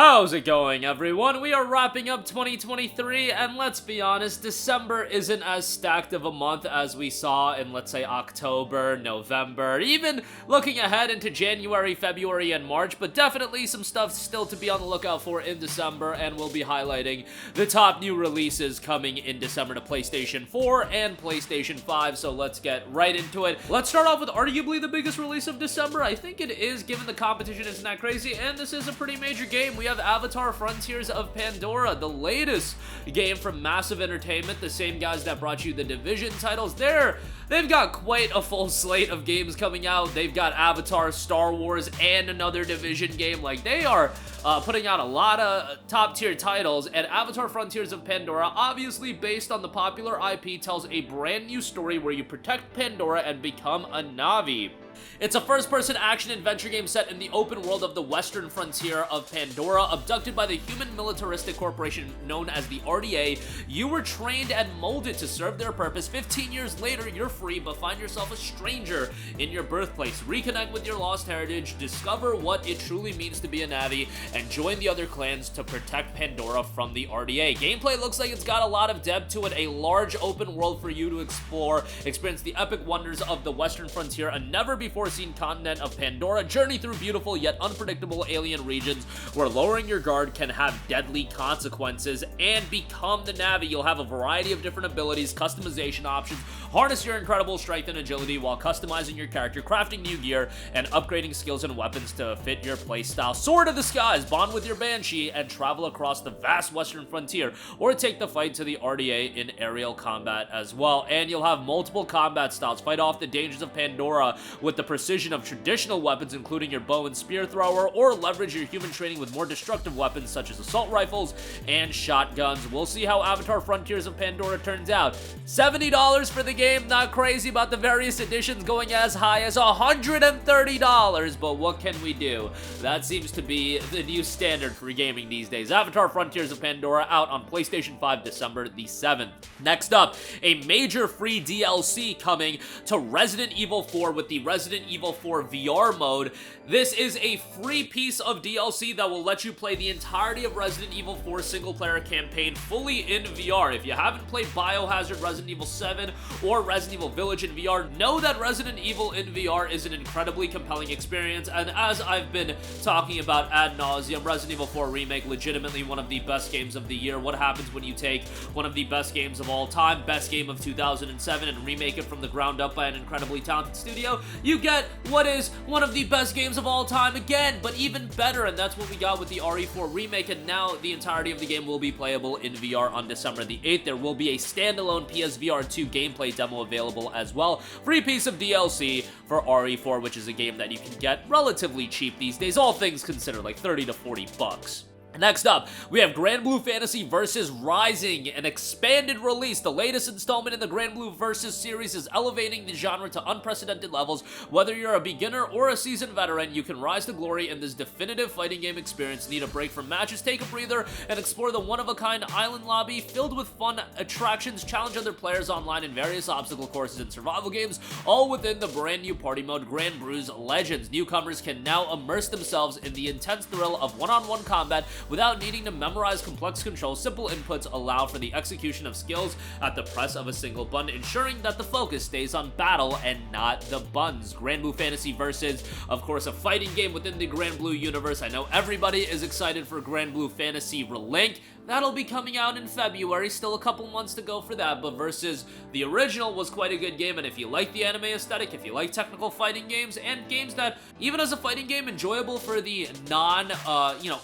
How's it going, everyone? We are wrapping up 2023, and let's be honest, December isn't as stacked of a month as we saw in, let's say, October, November, even looking ahead into January, February, and March, but definitely some stuff still to be on the lookout for in December, and we'll be highlighting the top new releases coming in December to PlayStation 4 and PlayStation 5, so let's get right into it. Let's start off with arguably the biggest release of December. I think it is, given the competition isn't that crazy, and this is a pretty major game. We have Avatar: Frontiers of Pandora, the latest game from Massive Entertainment, the same guys that brought you the Division titles. They've got quite a full slate of games coming out. They've got Avatar, Star Wars, and another Division game. Like, they are putting out a lot of top-tier titles, and Avatar: Frontiers of Pandora, obviously based on the popular IP, tells a brand new story where you protect Pandora and become a Na'vi. It's a first-person action-adventure game set in the open world of the western frontier of Pandora. Abducted by the human militaristic corporation known as the RDA, you were trained and molded to serve their purpose. 15 years later, you're free, but find yourself a stranger in your birthplace. Reconnect with your lost heritage, discover what it truly means to be a Na'vi, and join the other clans to protect Pandora from the RDA. Gameplay looks like it's got a lot of depth to it, a large open world for you to explore, experience the epic wonders of the western frontier, a never-before-seen continent of Pandora, journey through beautiful yet unpredictable alien regions where lowering your guard can have deadly consequences, and become the Na'vi. You'll have a variety of different abilities, customization options, harness your incredible strength and agility while customizing your character, crafting new gear, and upgrading skills and weapons to fit your playstyle. Sword of the Skies, bond with your Banshee, and travel across the vast western frontier, or take the fight to the RDA in aerial combat as well. And you'll have multiple combat styles. Fight off the dangers of Pandora with the precision of traditional weapons, including your bow and spear thrower, or leverage your human training with more destructive weapons such as assault rifles and shotguns. We'll see how Avatar: Frontiers of Pandora turns out. $70 for the game, not crazy about the various editions going as high as $130, but what can we do? That seems to be the new standard for gaming these days. Avatar: Frontiers of Pandora out on PlayStation 5 December the 7th. Next up, a major free DLC coming to Resident Evil 4 with the Resident Evil 4 VR mode. This is a free piece of DLC that will let you play the entirety of Resident Evil 4 single-player campaign fully in VR. If you haven't played Biohazard, Resident Evil 7, or Resident Evil Village in VR, know that Resident Evil in VR is an incredibly compelling experience, and as I've been talking about ad nauseum, Resident Evil 4 Remake, legitimately one of the best games of the year. What happens when you take one of the best games of all time, best game of 2007, and remake it from the ground up by an incredibly talented studio? You get what is one of the best games of all time again, but even better, and that's what we got with the RE4 Remake, and now the entirety of the game will be playable in VR on December the 8th. There will be a standalone PSVR 2 gameplay demo available as well. Free piece of DLC for RE4, which is a game that you can get relatively cheap these days, all things considered, like 30 to 40 bucks. Next up, we have Granblue Fantasy Versus Rising, an expanded release. The latest installment in the Granblue Versus series is elevating the genre to unprecedented levels. Whether you're a beginner or a seasoned veteran, you can rise to glory in this definitive fighting game experience. Need a break from matches? Take a breather and explore the one-of-a-kind island lobby filled with fun attractions. Challenge other players online in various obstacle courses and survival games, all within the brand new party mode, Granblue's Legends. Newcomers can now immerse themselves in the intense thrill of one-on-one combat without needing to memorize complex controls. Simple inputs allow for the execution of skills at the press of a single button, ensuring that the focus stays on battle and not the buttons. Granblue Fantasy Versus, of course, a fighting game within the Granblue universe. I know everybody is excited for Granblue Fantasy Relink. That'll be coming out in February, still a couple months to go for that, but Versus, the original, was quite a good game, and if you like the anime aesthetic, if you like technical fighting games, and games that, even as a fighting game, enjoyable for the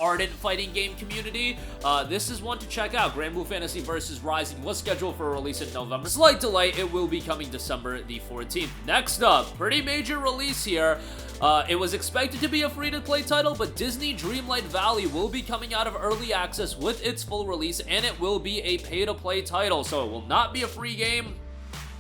ardent fighting game community, this is one to check out. Granblue Fantasy Versus Rising was scheduled for a release in November. Slight delay, it will be coming December the 14th. Next up, pretty major release here. It was expected to be a free-to-play title, but Disney Dreamlight Valley will be coming out of early access with its full release, and it will be a pay-to-play title, so it will not be a free game.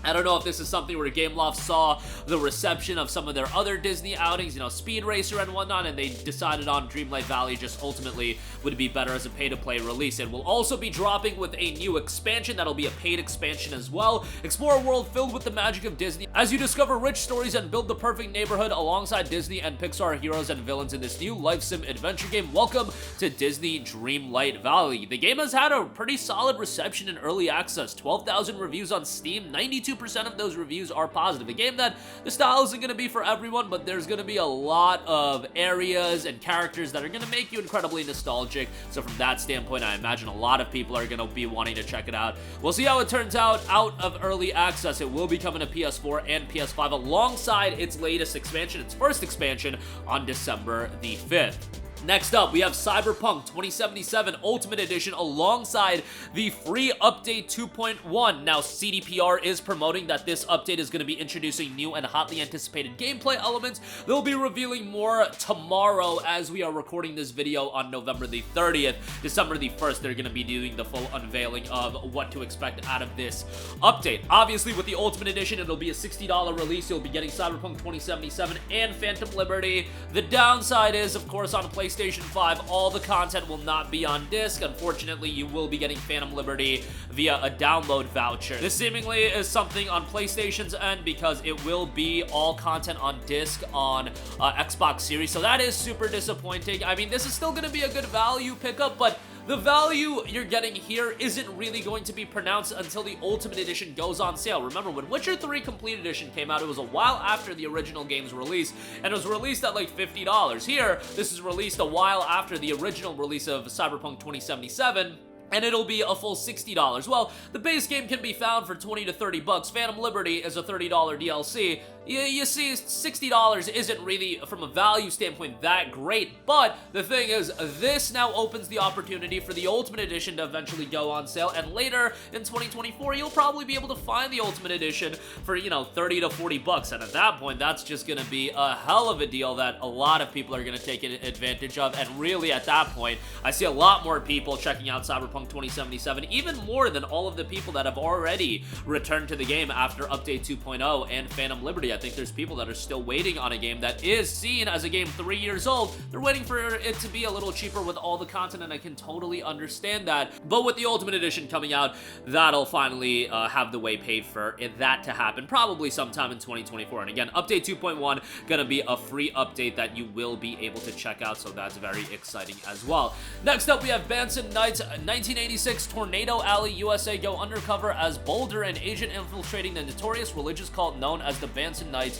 I don't know if this is something where Gameloft saw the reception of some of their other Disney outings, you know, Speed Racer and whatnot, and they decided on Dreamlight Valley just ultimately would be better as a pay-to-play release. It will also be dropping with a new expansion that'll be a paid expansion as well. Explore a world filled with the magic of Disney as you discover rich stories and build the perfect neighborhood alongside Disney and Pixar heroes and villains in this new life sim adventure game. Welcome to Disney Dreamlight Valley. The game has had a pretty solid reception in early access. 12,000 reviews on Steam, 92% of those reviews are positive. A game that the style isn't going to be for everyone, but there's going to be a lot of areas and characters that are going to make you incredibly nostalgic. So from that standpoint, I imagine a lot of people are going to be wanting to check it out. We'll see how it turns out of early access. It will be coming to PS4 and PS5 alongside its latest expansion, its first expansion, on December the 5th. Next up, we have CyberPunk 2077 Ultimate Edition alongside the free update 2.1. Now, CDPR is promoting that this update is going to be introducing new and hotly anticipated gameplay elements. They'll be revealing more tomorrow as we are recording this video on November the 30th. December the 1st, they're going to be doing the full unveiling of what to expect out of this update. Obviously, with the Ultimate Edition, it'll be a $60 release. You'll be getting CyberPunk 2077 and Phantom Liberty. The downside is, of course, on PlayStation 5, all the content will not be on disc. Unfortunately, you will be getting Phantom Liberty via a download voucher. This seemingly is something on PlayStation's end because it will be all content on disc on Xbox Series, so that is super disappointing. I mean, this is still going to be a good value pickup, but the value you're getting here isn't really going to be pronounced until the Ultimate Edition goes on sale. Remember, when Witcher 3 Complete Edition came out, it was a while after the original game's release, and it was released at like $50. Here, this is released a while after the original release of Cyberpunk 2077, and it'll be a full $60. Well, the base game can be found for 20 to 30 bucks. Phantom Liberty is a $30 DLC. You see, $60 isn't really, from a value standpoint, that great, but the thing is, this now opens the opportunity for the Ultimate Edition to eventually go on sale, and later in 2024, you'll probably be able to find the Ultimate Edition for, you know, 30 to 40 bucks, and at that point, that's just gonna be a hell of a deal that a lot of people are gonna take advantage of, and really, at that point, I see a lot more people checking out Cyberpunk 2077, even more than all of the people that have already returned to the game after Update 2.0 and Phantom Liberty. I think there's people that are still waiting on a game that is seen as a game 3 years old. They're waiting for it to be a little cheaper with all the content, and I can totally understand that. But with the Ultimate Edition coming out, that'll finally have the way paid for that to happen, probably sometime in 2024. And again, Update 2.1 gonna be a free update that you will be able to check out, so that's very exciting as well. Next up, we have Bahnsen Knights 1986 Tornado Alley USA. Go undercover as Boulder, an agent infiltrating the notorious religious cult known as the Bahnsen Knights,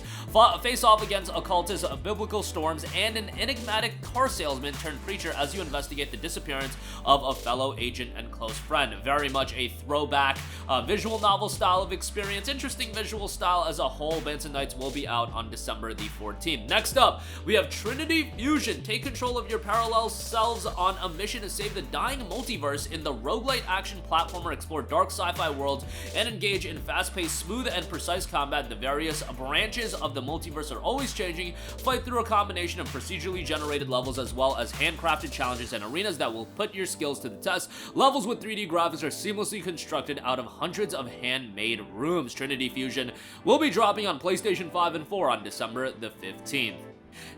face off against occultists, biblical storms, and an enigmatic car salesman turned preacher as you investigate the disappearance of a fellow agent and close friend. Very much a throwback visual novel style of experience. Interesting visual style as a whole. Bahnsen Knights will be out on December the 14th. Next up, we have Trinity Fusion. Take control of your parallel selves on a mission to save the dying multiverse in the roguelite action platformer. Explore dark sci-fi worlds and engage in fast-paced, smooth, and precise combat. The various branches of the multiverse are always changing. Fight through a combination of procedurally generated levels as well as handcrafted challenges and arenas that will put your skills to the test. Levels with 3D graphics are seamlessly constructed out of hundreds of handmade rooms. Trinity Fusion will be dropping on PlayStation 5 and 4 on December the 15th.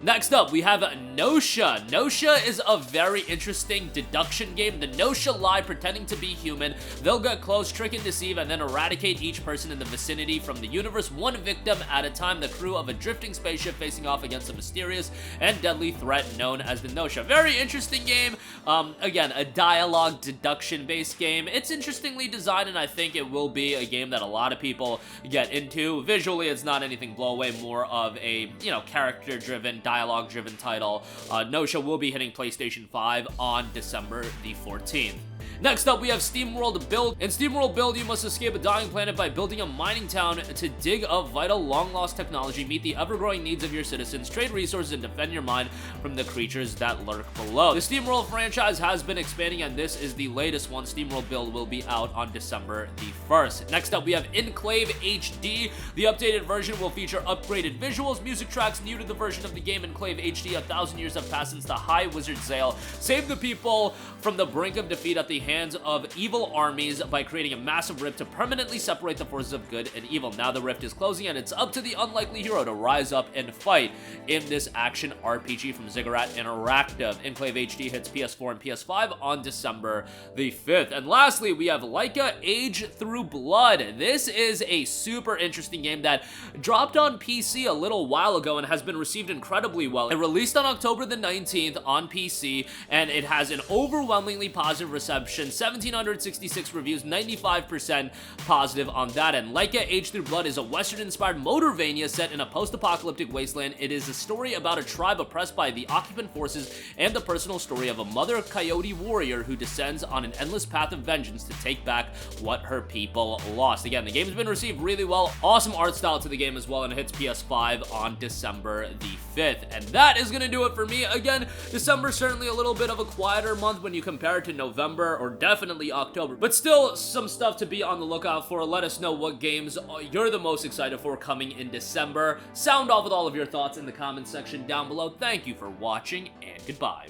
Next up, we have Gnosia. Gnosia is a very interesting deduction game. The Gnosia lie pretending to be human. They'll get close, trick and deceive, and then eradicate each person in the vicinity from the universe, one victim at a time. The crew of a drifting spaceship facing off against a mysterious and deadly threat known as the Gnosia. Very interesting game. Again, a dialogue deduction-based game. It's interestingly designed, and I think it will be a game that a lot of people get into. Visually, it's not anything blow away, more of a, you know, character-driven, dialogue-driven title. Gnosia will be hitting PlayStation 5 on December the 14th. Next up, we have SteamWorld Build. In SteamWorld Build, you must escape a dying planet by building a mining town to dig up vital, long-lost technology, meet the ever-growing needs of your citizens, trade resources, and defend your mine from the creatures that lurk below. The SteamWorld franchise has been expanding, and this is the latest one. SteamWorld Build will be out on December the 1st. Next up, we have Enclave HD. The updated version will feature upgraded visuals, music tracks new to the version of the game. Enclave HD, 1,000 years have passed since the High Wizard Zale saved the people from the brink of defeat at the hands of evil armies by creating a massive rift to permanently separate the forces of good and evil. Now the rift is closing, and it's up to the unlikely hero to rise up and fight in this action RPG from Ziggurat Interactive. Enclave HD hits PS4 and PS5 on December the 5th. And lastly, we have Laika Age Through Blood. This is a super interesting game that dropped on PC a little while ago and has been received incredibly well. It released on October the 19th on PC, and it has an overwhelmingly positive reception, 1,766 reviews, 95% positive on that end. Laika Age Through Blood is a Western-inspired Motorvania set in a post-apocalyptic wasteland. It is a story about a tribe oppressed by the occupant forces and the personal story of a mother coyote warrior who descends on an endless path of vengeance to take back what her people lost. Again, the game's been received really well. Awesome art style to the game as well, and it hits PS5 on December the 5th. And that is gonna do it for me. Again, December certainly a little bit of a quieter month when you compare it to November or definitely October, but still some stuff to be on the lookout for. Let us know what games you're the most excited for coming in December. Sound off with all of your thoughts in the comments section down below. Thank you for watching, and goodbye.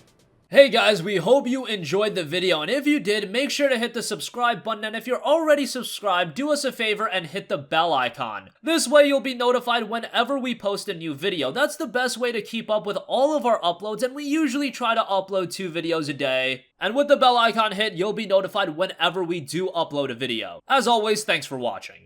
Hey guys, we hope you enjoyed the video, and if you did, make sure to hit the subscribe button, and if you're already subscribed, do us a favor and hit the bell icon. This way you'll be notified whenever we post a new video. That's the best way to keep up with all of our uploads, and we usually try to upload 2 videos a day. And with the bell icon hit, you'll be notified whenever we do upload a video. As always, thanks for watching.